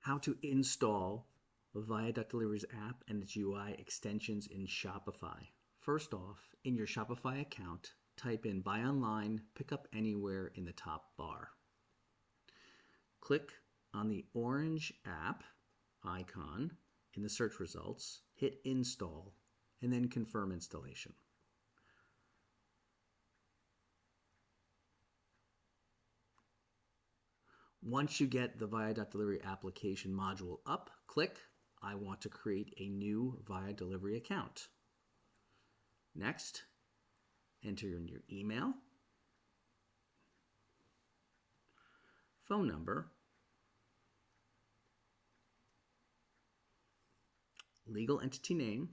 How to install Via.Delivery's app and its UI extensions in Shopify. First off, in your Shopify account, type in Buy Online, Pick Up Anywhere in the top bar. Click on the orange app icon in the search results, hit Install, and then confirm installation. Once you get the Via.Delivery application module up, click I want to create a new Via.Delivery account. Next, enter in your email, phone number, legal entity name,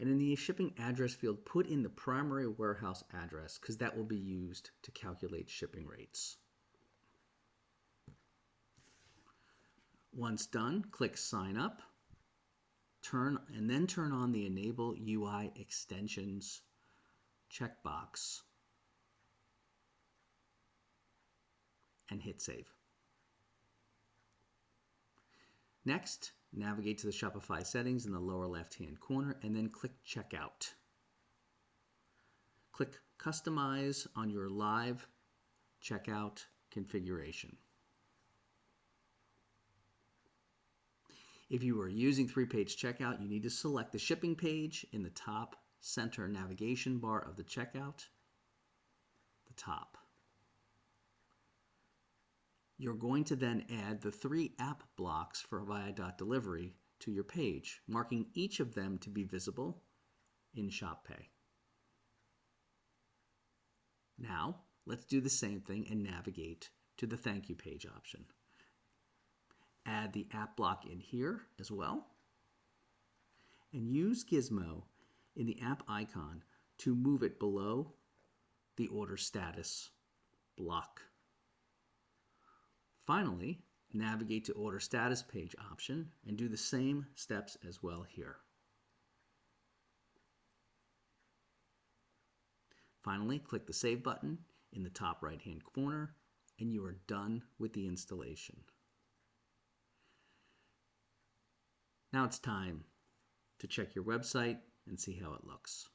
and in the shipping address field, put in the primary warehouse address because that will be used to calculate shipping rates. Once done, click Sign Up, turn on the Enable UI Extensions checkbox, and hit Save. Next, navigate to the Shopify settings in the lower left-hand corner and then click Checkout. Click Customize on your live checkout configuration. If you are using 3-page checkout, you need to select the shipping page in the top center navigation bar of the checkout, the top. You're going to then add the 3 app blocks for Via.Delivery to your page, marking each of them to be visible in ShopPay. Now, let's do the same thing and navigate to the Thank You page option. Add the app block in here as well, and use Gizmo in the app icon to move it below the order status block. Finally, navigate to Order Status page option and do the same steps as well here. Finally, click the Save button in the top right-hand corner, and you are done with the installation. Now it's time to check your website and see how it looks.